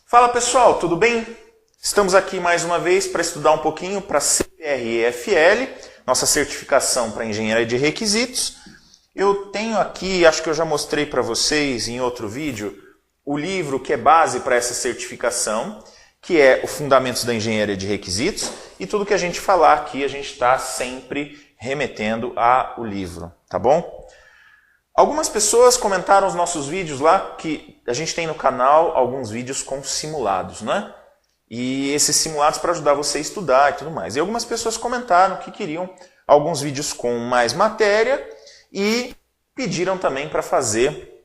Fala pessoal, tudo bem? Estamos aqui mais uma vez para estudar um pouquinho para CPR-EFL, nossa certificação para engenharia de requisitos. Eu tenho aqui, acho que eu já mostrei para vocês em outro vídeo, o livro que é base para essa certificação, que é o Fundamentos da Engenharia de Requisitos, e tudo que a gente falar aqui a gente está sempre remetendo ao livro, tá bom? Algumas pessoas comentaram os nossos vídeos lá, que a gente tem no canal alguns vídeos com simulados, né? E esses simulados para ajudar você a estudar e tudo mais. E algumas pessoas comentaram que queriam alguns vídeos com mais matéria e pediram também para fazer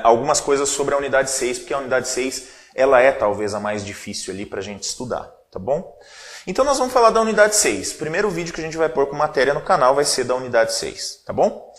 algumas coisas sobre a unidade 6, porque a unidade 6 ela é talvez a mais difícil ali para a gente estudar, tá bom? Então nós vamos falar da unidade 6. O primeiro vídeo que a gente vai pôr com matéria no canal vai ser da unidade 6, tá bom?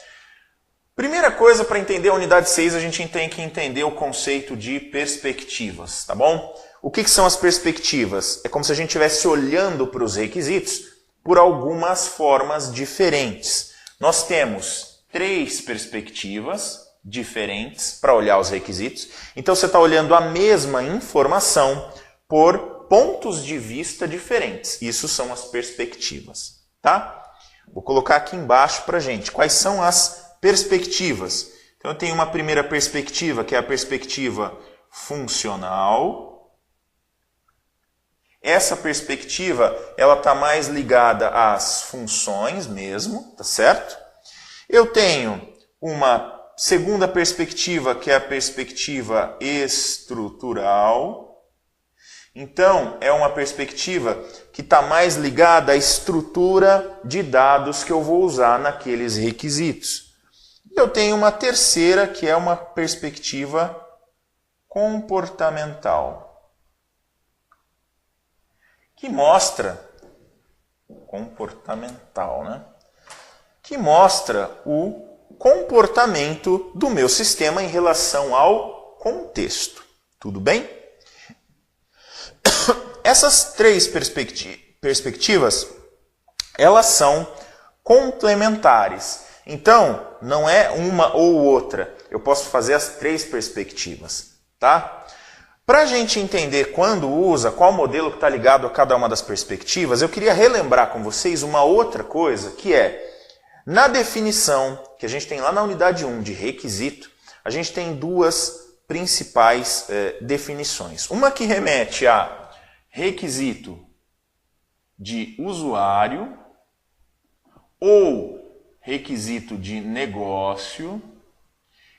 Primeira coisa, para entender a unidade 6, a gente tem que entender o conceito de perspectivas, tá bom? O que são as perspectivas? É como se a gente estivesse olhando para os requisitos por algumas formas diferentes. Nós temos 3 perspectivas diferentes para olhar os requisitos. Então você está olhando a mesma informação por pontos de vista diferentes. Isso são as perspectivas, tá? Vou colocar aqui embaixo para a gente. Quais são as perspectivas? Então eu tenho uma primeira perspectiva, que é a perspectiva funcional. Essa perspectiva, ela está mais ligada às funções mesmo, tá certo? Eu tenho uma segunda perspectiva, que é a perspectiva estrutural. Então, é uma perspectiva que está mais ligada à estrutura de dados que eu vou usar naqueles requisitos. Eu tenho uma terceira, que é uma perspectiva comportamental, que mostra que mostra o comportamento do meu sistema em relação ao contexto. Tudo bem? Essas 3 perspectivas, elas são complementares. Então, não é uma ou outra. Eu posso fazer as 3 perspectivas, tá? Para a gente entender quando usa, qual modelo que está ligado a cada uma das perspectivas, eu queria relembrar com vocês uma outra coisa, que é, na definição que a gente tem lá na unidade 1 de requisito, a gente tem 2 principais definições. Uma que remete a requisito de usuário ou requisito de negócio.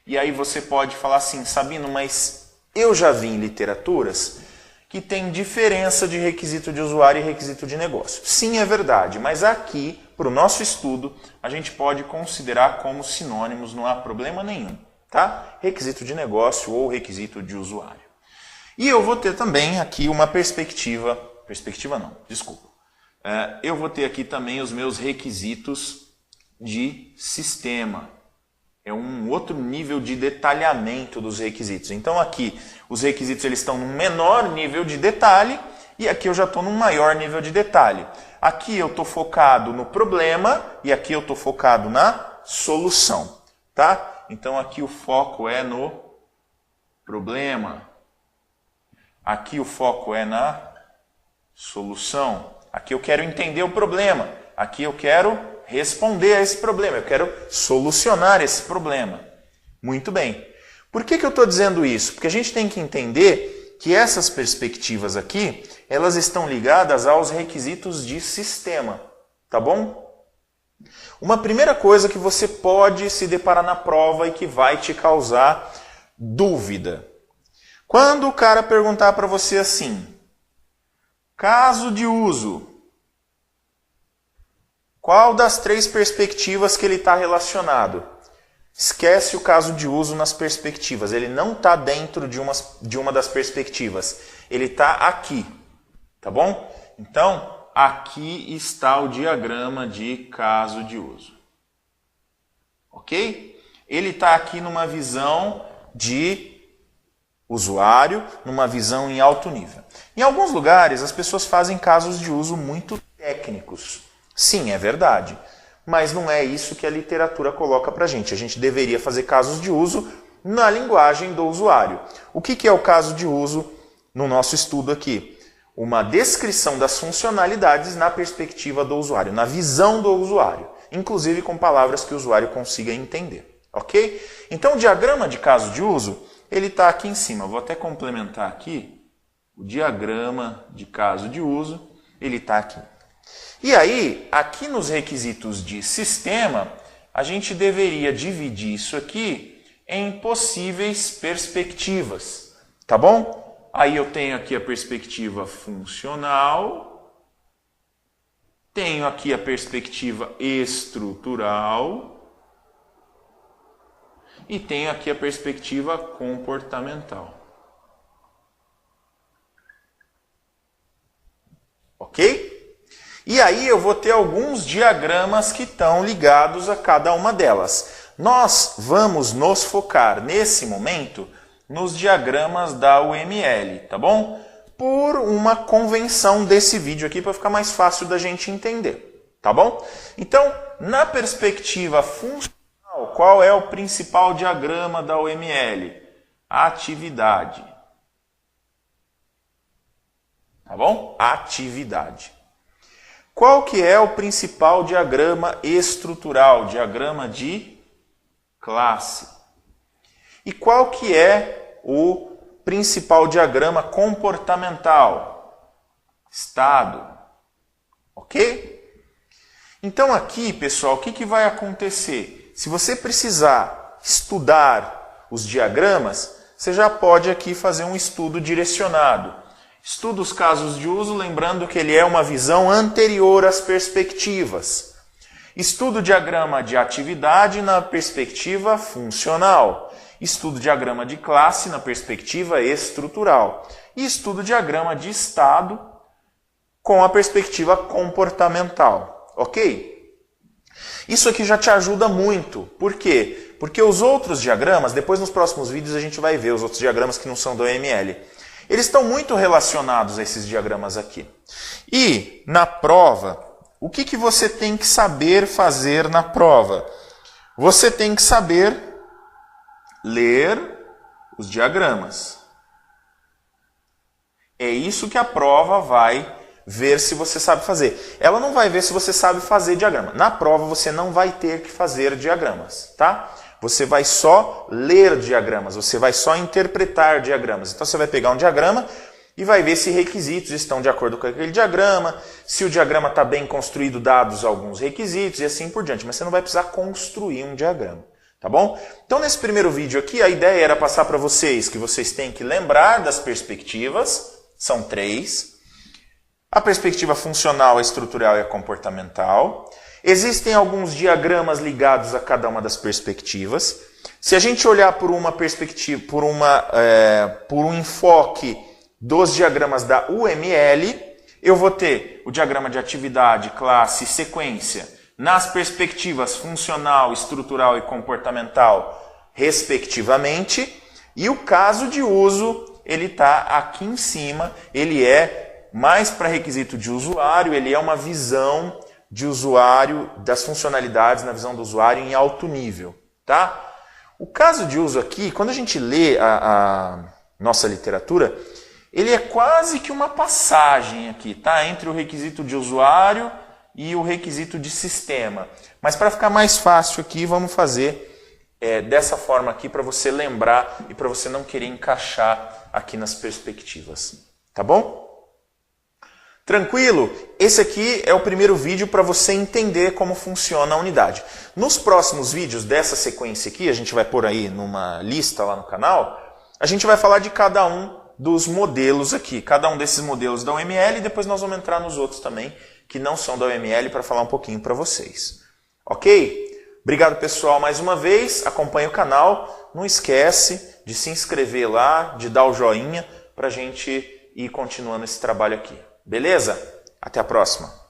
E aí você pode falar assim, Sabino, mas eu já vi em literaturas que tem diferença de requisito de usuário e requisito de negócio. Sim, é verdade, mas aqui, para o nosso estudo, a gente pode considerar como sinônimos, não há problema nenhum, tá? Requisito de negócio ou requisito de usuário. E eu vou ter também aqui uma perspectiva não, desculpa. Eu vou ter aqui também os meus requisitos de sistema. É um outro nível de detalhamento dos requisitos. Então aqui os requisitos eles estão num menor nível de detalhe e aqui eu já estou num maior nível de detalhe. Aqui eu estou focado no problema e aqui eu estou focado na solução, tá? Então aqui o foco é no problema. Aqui o foco é na solução. Aqui eu quero entender o problema. Aqui eu quero responder a esse problema. Eu quero solucionar esse problema. Muito bem. Por que eu estou dizendo isso? Porque a gente tem que entender que essas perspectivas aqui, elas estão ligadas aos requisitos de sistema. Tá bom? Uma primeira coisa que você pode se deparar na prova e que vai te causar dúvida. Quando o cara perguntar para você assim, caso de uso, qual das 3 perspectivas que ele está relacionado? Esquece o caso de uso nas perspectivas. Ele não está dentro de uma das perspectivas. Ele está aqui. Tá bom? Então, aqui está o diagrama de caso de uso. Ok? Ele está aqui numa visão de usuário, numa visão em alto nível. Em alguns lugares, as pessoas fazem casos de uso muito técnicos. Sim, é verdade. Mas não é isso que a literatura coloca para a gente. A gente deveria fazer casos de uso na linguagem do usuário. O que é o caso de uso no nosso estudo aqui, uma descrição das funcionalidades na perspectiva do usuário, na visão do usuário, inclusive com palavras que o usuário consiga entender, ok? Então o diagrama de caso de uso, ele está aqui em cima. Vou até complementar aqui, o diagrama de caso de uso, ele está aqui. E aí, aqui nos requisitos de sistema, a gente deveria dividir isso aqui em possíveis perspectivas, tá bom? Aí eu tenho aqui a perspectiva funcional, tenho aqui a perspectiva estrutural e tenho aqui a perspectiva comportamental. Ok? E aí eu vou ter alguns diagramas que estão ligados a cada uma delas. Nós vamos nos focar nesse momento nos diagramas da UML, tá bom? Por uma convenção desse vídeo aqui para ficar mais fácil da gente entender, tá bom? Então, na perspectiva funcional, qual é o principal diagrama da UML? Atividade. Tá bom? Atividade. Qual que é o principal diagrama estrutural? Diagrama de classe. E qual que é o principal diagrama comportamental? Estado. Ok? Então aqui, pessoal, o que vai acontecer? Se você precisar estudar os diagramas, você já pode aqui fazer um estudo direcionado. Estuda os casos de uso, lembrando que ele é uma visão anterior às perspectivas. Estuda o diagrama de atividade na perspectiva funcional. Estuda o diagrama de classe na perspectiva estrutural. E estuda o diagrama de estado com a perspectiva comportamental. Ok? Isso aqui já te ajuda muito. Por quê? Porque os outros diagramas, depois nos próximos vídeos a gente vai ver os outros diagramas que não são do OML. Eles estão muito relacionados a esses diagramas aqui. E, na prova, o que você tem que saber fazer na prova? Você tem que saber ler os diagramas. É isso que a prova vai ver se você sabe fazer. Ela não vai ver se você sabe fazer diagrama. Na prova você não vai ter que fazer diagramas, tá? Você vai só ler diagramas, você vai só interpretar diagramas. Então você vai pegar um diagrama e vai ver se requisitos estão de acordo com aquele diagrama, se o diagrama está bem construído, dados alguns requisitos e assim por diante. Mas você não vai precisar construir um diagrama, tá bom? Então nesse primeiro vídeo aqui, a ideia era passar para vocês que vocês têm que lembrar das perspectivas, são 3. A perspectiva funcional, a estrutural e a comportamental. Existem alguns diagramas ligados a cada uma das perspectivas. Se a gente olhar por uma perspectiva, por um enfoque dos diagramas da UML, eu vou ter o diagrama de atividade, classe e sequência nas perspectivas funcional, estrutural e comportamental, respectivamente. E o caso de uso, ele está aqui em cima, ele é mais para requisito de usuário, ele é uma visão de usuário, das funcionalidades na visão do usuário em alto nível, tá? O caso de uso aqui, quando a gente lê a nossa literatura, ele é quase que uma passagem aqui, tá? Entre o requisito de usuário e o requisito de sistema. Mas para ficar mais fácil aqui, vamos fazer dessa forma aqui para você lembrar e para você não querer encaixar aqui nas perspectivas, tá bom? Tranquilo? Esse aqui é o primeiro vídeo para você entender como funciona a unidade. Nos próximos vídeos dessa sequência aqui, a gente vai pôr aí numa lista lá no canal, a gente vai falar de cada um dos modelos aqui, cada um desses modelos da UML, e depois nós vamos entrar nos outros também, que não são da UML, para falar um pouquinho para vocês. Ok? Obrigado, pessoal, mais uma vez. Acompanhe o canal. Não esquece de se inscrever lá, de dar o joinha, para a gente ir continuando esse trabalho aqui. Beleza? Até a próxima!